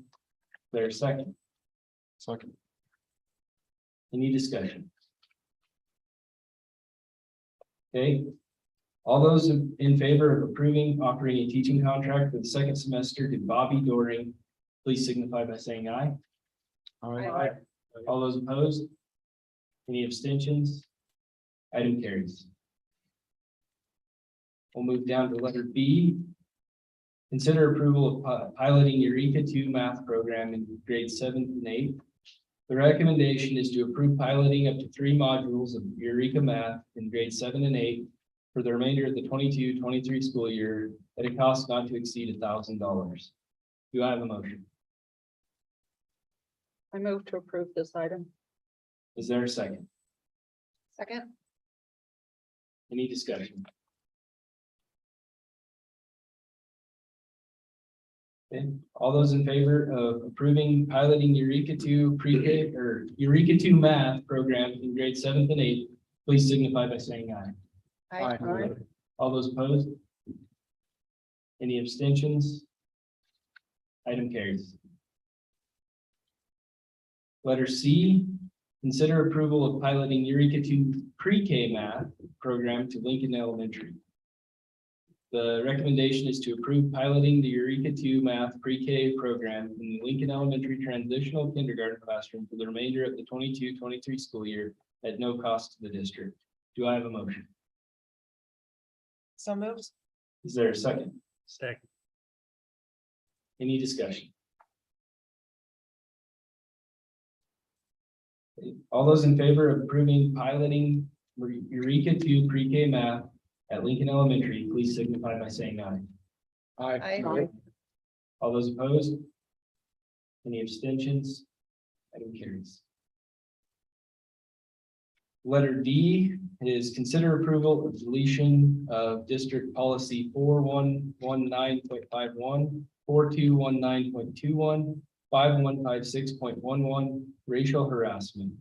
There's second. Second. Any discussion? Okay. All those in favor of approving offering a teaching contract for the second semester to Bobby Doring, please signify by saying aye. Aye. All those opposed? Any abstentions? Item carries. We'll move down to letter B. Consider approval of piloting Eureka 2 math program in grades 7th and 8th. The recommendation is to approve piloting up to 3 modules of Eureka math in grades 7 and 8 for the remainder of the 22-23 school year at a cost not to exceed $1,000. Do I have a motion? I move to approve this item. Is there a second? Second. Any discussion? Okay, all those in favor of approving piloting Eureka 2 pre-K or Eureka 2 math program in grades 7th and 8th, please signify by saying aye. Aye. All those opposed? Any abstentions? Item carries. Letter C, consider approval of piloting Eureka 2 pre-K math program to Lincoln Elementary. The recommendation is to approve piloting the Eureka 2 math pre-K program in the Lincoln Elementary transitional kindergarten classroom for the remainder of the 22-23 school year at no cost to the district. Do I have a motion? So moved. Is there a second? Second. Any discussion? All those in favor of approving piloting Eureka 2 pre-K math at Lincoln Elementary, please signify by saying aye. Aye. All those opposed? Any abstentions? Item carries. Letter D is consider approval of deletion of district policy 4119.51, 4219.21, 5156.11, racial harassment.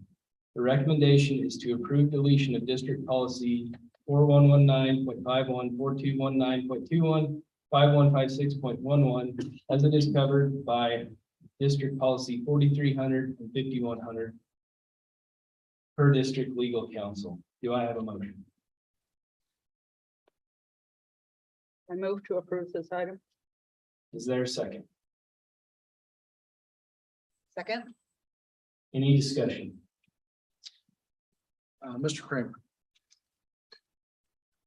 The recommendation is to approve deletion of district policy 4119.51, 4219.21, 5156.11, as it is covered by district policy 4300 and 5100 per district legal counsel. Do I have a motion? I move to approve this item. Is there a second? Second. Any discussion? Mr. Kramer.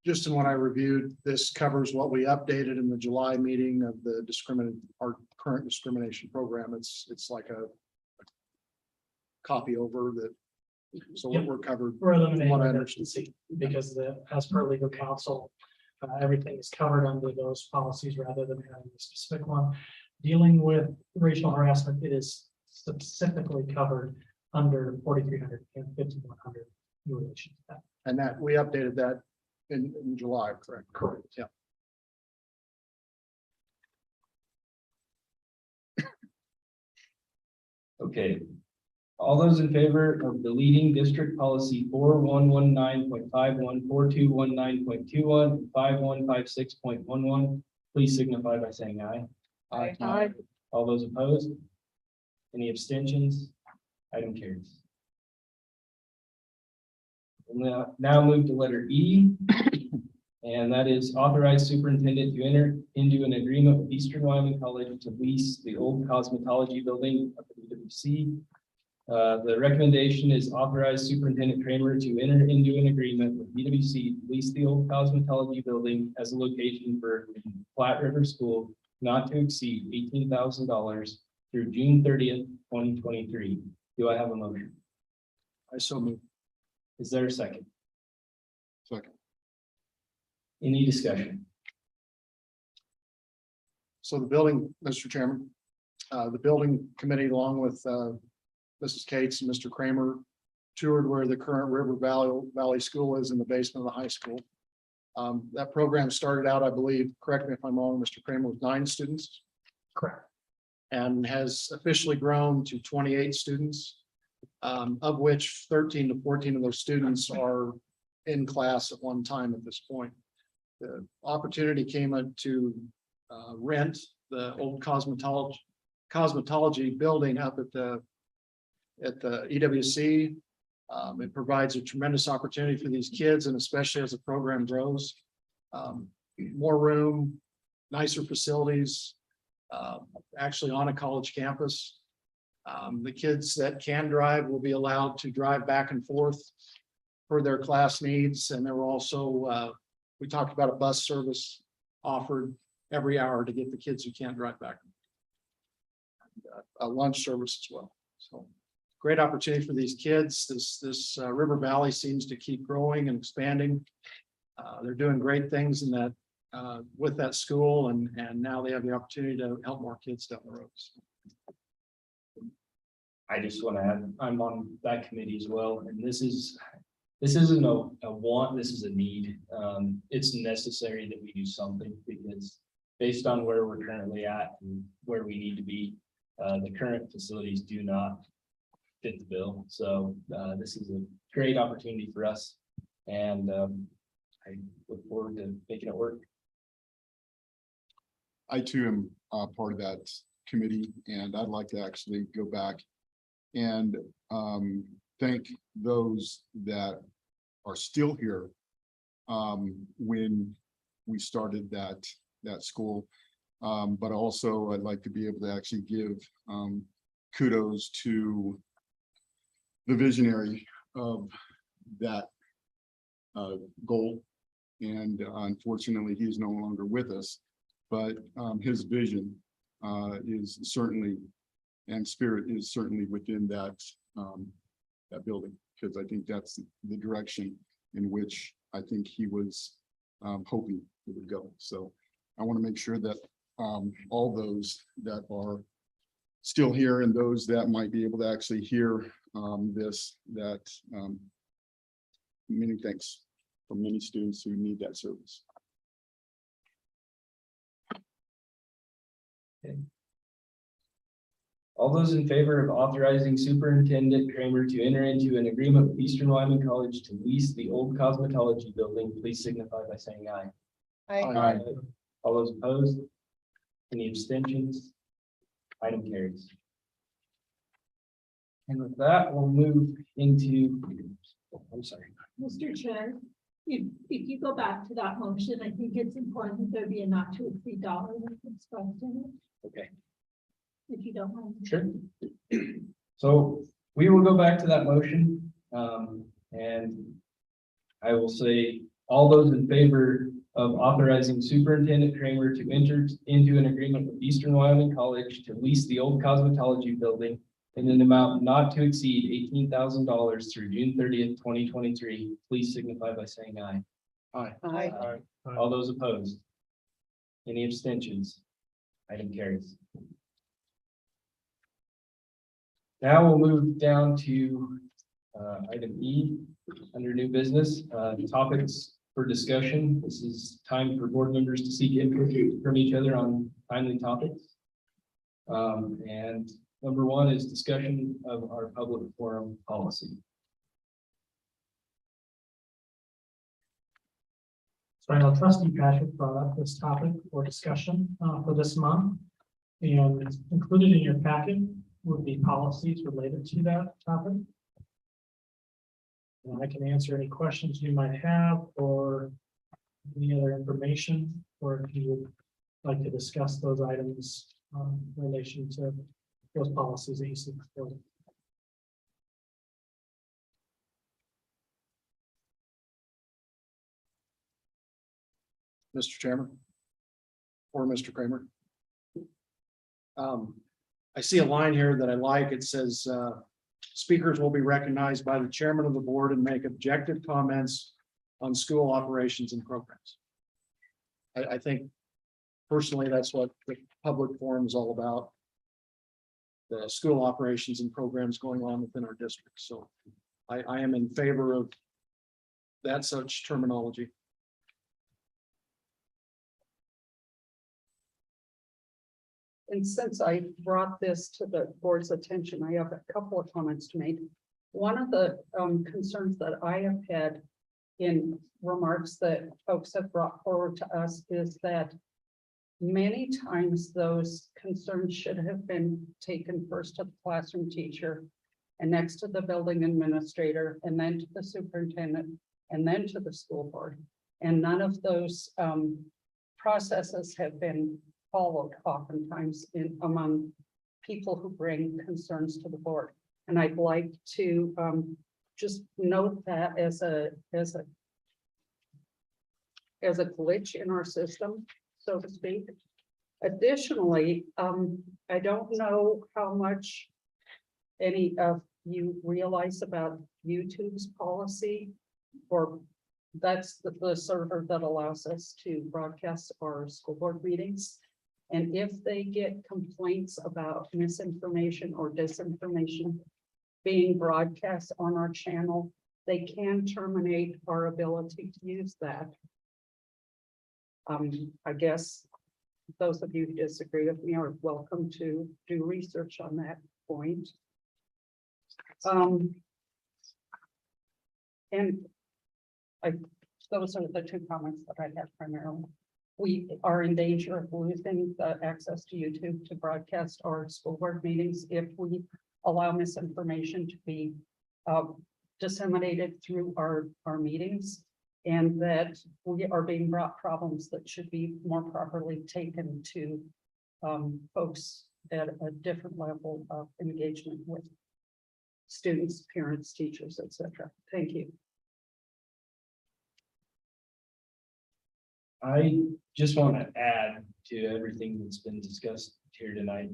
Just in what I reviewed, this covers what we updated in the July meeting of the our current discrimination program. It's like a copy over that. So Yep. we're covered. We're from what I eliminating understand. redundancy because as per legal counsel, everything is covered under those policies rather than having a specific one. Dealing with racial harassment, it is specifically covered under 4,300 and 5,100 in relation to that. And that, we updated that in July, correct? Correct. Yeah. Okay. All those in favor of deleting district policy 4119.51, 4219.21, 5156.11, please signify by saying aye. Aye. All those opposed? Any abstentions? Item carries. We'll now move to letter E. And that is authorize superintendent to enter into an agreement with Eastern Wyoming College to lease the old cosmetology building of the EWC. The recommendation is authorize Superintendent Kramer to enter into an agreement with EWC to lease the old cosmetology building as a location for Flat River School not to exceed $18,000 through June 30th, 2023. Do I have a motion? I so move. Is there a second? Second. Any discussion? So the building, Mr. Chairman, the building committee, along with Mrs. Cates and Mr. Kramer, toured where the current River Valley School is in the basement of the high school. That program started out, I believe, correct me if I'm wrong, Mr. Kramer, with 9 students. Correct. And has officially grown to 28 students, of which 13 to 14 of those students are in class at one time at this point. The opportunity came to rent the old cosmetology building up at the EWC. It provides a tremendous opportunity for these kids, and especially as the program grows. More room, nicer facilities, actually on a college campus. The kids that can drive will be allowed to drive back and forth for their class needs, and there were also we talked about a bus service offered every hour to get the kids who can't drive back. A lunch service as well. So great opportunity for these kids. This River Valley seems to keep growing and expanding. They're doing great things in that with that school, and now they have the opportunity to help more kids down the road. I just want to add, I'm on that committee as well, and this isn't a want, this is a need. It's necessary that we do something, because based on where we're currently at and where we need to be, the current facilities do not fit the bill. So this is a great opportunity for us, and I look forward to making it work. I too am part of that committee, and I'd like to actually go back and thank those that are still here when we started that school. But also I'd like to be able to actually give kudos to the visionary of that goal. And unfortunately, he's no longer with us, but his vision is certainly, and spirit is certainly within that building, because I think that's the direction in which I think he was hoping it would go. So I want to make sure that all those that are still here and those that might be able to actually hear this, that many thanks from many students who need that service. Okay. All those in favor of authorizing Superintendent Kramer to enter into an agreement with Eastern Wyoming College to lease the old cosmetology building, please signify by saying aye. Aye. All those opposed? Any abstentions? Item carries. And with that, we'll move into, I'm sorry. Mr. Chair, if you go back to that motion, I think it's important that there be a not to exceed dollar expressed in it, Okay. if you don't mind. Sure. So we will go back to that motion. And I will say, all those in favor of authorizing Superintendent Kramer to enter into an agreement with Eastern Wyoming College to lease the old cosmetology building in an amount not to exceed $18,000 through June 30th, 2023, please signify by saying aye. Aye. Aye. All those opposed? Any abstentions? Item carries. Now we'll move down to item E, under new business, topics for discussion. This is time for board members to seek input from each other on timely topics. And number one is discussion of our public forum policy. So I know trustee Patrick brought up this topic for discussion for this month. And it's included in your packet would be policies related to that topic. And I can answer any questions you might have or any other information, or if you would like to discuss those items in relation to those policies that you see before. Mr. Chairman. Or Mr. Kramer. I see a line here that I like. It says, speakers will be recognized by the chairman of the board and make objective comments on school operations and programs. I think personally, that's what the public forum is all about. The school operations and programs going on within our district. So I am in favor of that such terminology. And since I brought this to the board's attention, I have a couple of comments to make. One of the concerns that I have had in remarks that folks have brought forward to us is that many times those concerns should have been taken first to the classroom teacher and next to the building administrator and then to the superintendent and then to the school board. And none of those processes have been followed oftentimes among people who bring concerns to the board. And I'd like to just note that as a glitch in our system, so to speak. Additionally, I don't know how much any of you realize about YouTube's policy, or that's the server that allows us to broadcast our school board meetings. And if they get complaints about misinformation or disinformation being broadcast on our channel, they can terminate our ability to use that. I guess those of you who disagree with me are welcome to do research on that point. Those are the two comments that I have primarily. We are in danger of losing the access to YouTube to broadcast our school board meetings if we allow misinformation to be disseminated through our meetings, and that we are being brought problems that should be more properly taken to folks at a different level of engagement with students, parents, teachers, etc. Thank you. I just want to add to everything that's been discussed here tonight.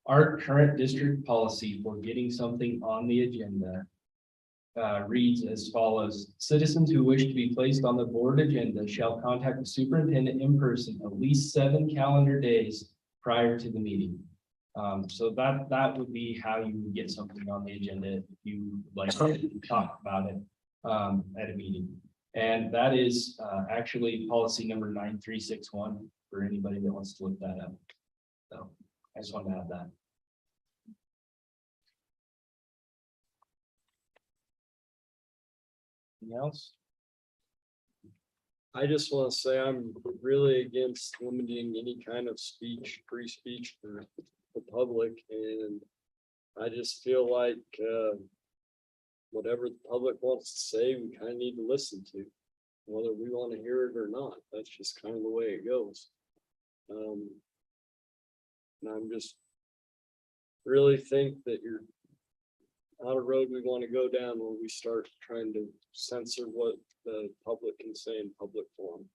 Our current district policy for getting something on the agenda reads as follows: citizens who wish to be placed on the board agenda shall contact the superintendent in person at least 7 calendar days prior to the meeting. So that would be how you would get something on the agenda if you would like to talk about it at a meeting. And that is actually policy number 9361 for anybody that wants to look that up. So I just want to add that. Anything else? I just want to say I'm really against limiting any kind of speech, free speech for the public. And I just feel like whatever the public wants to say, we kind of need to listen to, whether we want to hear it or not. That's just kind of the way it goes. And I'm just really think that you're on a road we want to go down when we start trying to censor what the public can say in public forum.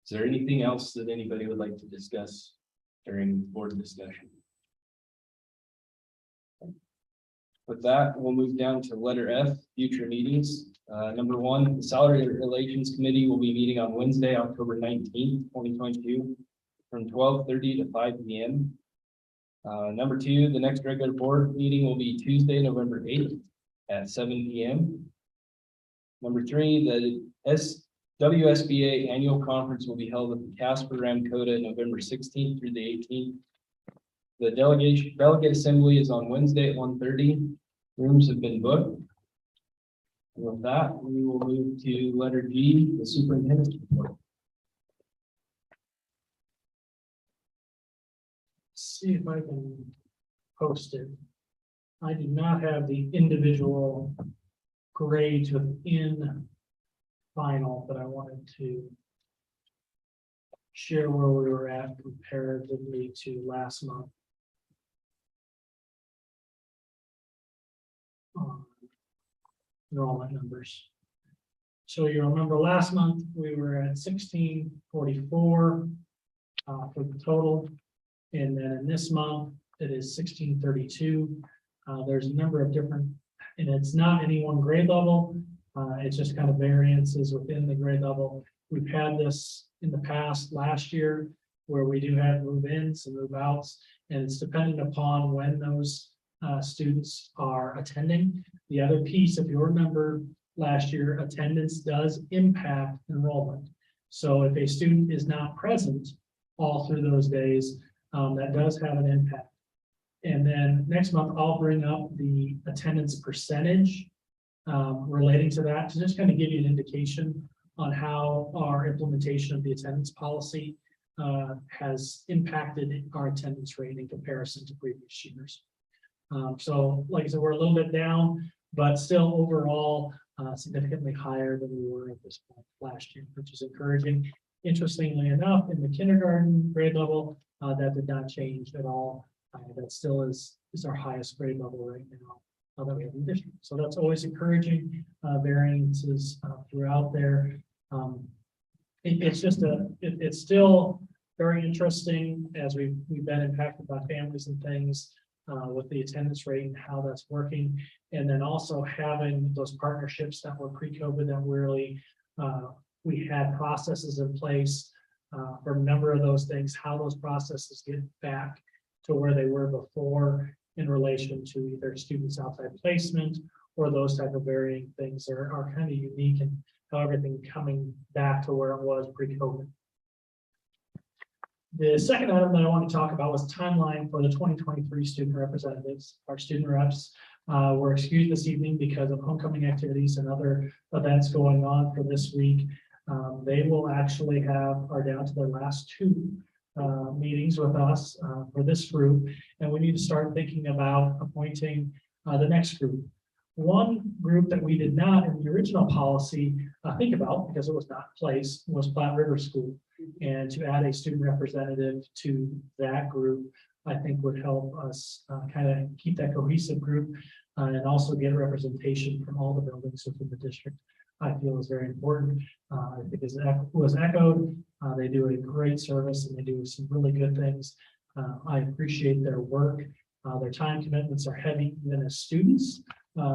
Is there anything else that anybody would like to discuss during board discussion. With that, we'll move down to letter F, future meetings. Number one, the Salary Relations Committee will be meeting on Wednesday, October 19th, 2022, from 12:30 to 5 p.m. Number two, the next regular board meeting will be Tuesday, November 8th at 7 p.m. Number three, the WSBA annual conference will be held at the Casper Ramcota November 16th through the 18th. The delegate assembly is on Wednesday at 1:30. Rooms have been booked. And with that, we will move to letter G, the superintendent's report. See if I can post it. I do not have the individual grades within final, but I wanted to share where we were at comparatively to last month. Enrollment numbers. So you remember last month, we were at 1644 for the total. And then in this month, it is 1632. There's a number of different, and it's not any one grade level. It's just kind of variances within the grade level. We've had this in the past last year where we do have move-ins and move-outs, and it's dependent upon when those students are attending. The other piece, if you remember last year, attendance does impact enrollment. So if a student is not present all through those days, that does have an impact. And then next month, I'll bring up the attendance percentage relating to that to just kind of give you an indication on how our implementation of the attendance policy has impacted our attendance rate in comparison to previous years. So like I said, we're a little bit down, but still overall significantly higher than we were at this point last year, which is encouraging. Interestingly enough, in the kindergarten grade level, that did not change at all. That still is our highest grade level right now that we have in the district. So that's always encouraging. Variances throughout there. It's just it's still very interesting as we've been impacted by families and things with the attendance rate and how that's working. And then also having those partnerships that were pre-COVID that really we had processes in place for a number of those things, how those processes get back to where they were before in relation to either students outside placement or those type of varying things are kind of unique and how everything coming back to where it was pre-COVID. The second item that I want to talk about was timeline for the 2023 student representatives. Our student reps were excused this evening because of homecoming activities and other events going on for this week. They will actually are down to their last two meetings with us for this group, and we need to start thinking about appointing the next group. One group that we did not in the original policy think about because it was not in place was Platte River School, and to add a student representative to that group I think would help us kind of keep that cohesive group and also get representation from all the buildings within the district. I feel is very important. I think as was echoed, they do a great service and they do some really good things. I appreciate their work. Their time commitments are heavy even as students.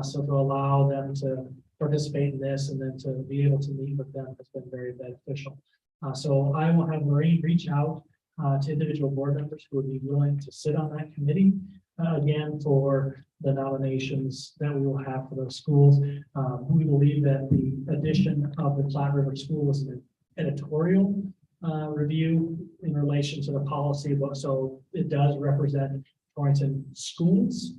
So to allow them to participate in this and then to be able to meet with them has been very beneficial. So I will have Maureen reach out to individual board members who would be willing to sit on that committee again for the nominations that we will have for those schools. We believe that the addition of the Platte River School is an editorial review in relation to the policy, but so it does represent Torrington schools.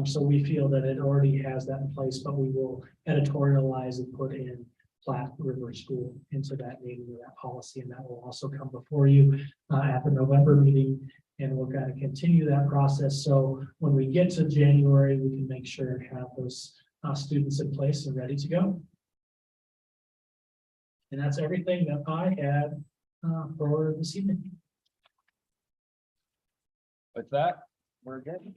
So we feel that it already has that in place, but we will editorialize and put in Platte River School into that meeting of that policy, and that will also come before you at the November meeting, and we're going to continue that process. So when we get to January, we can make sure to have those students in place and ready to go. And that's everything that I had for this evening. With that, we're good.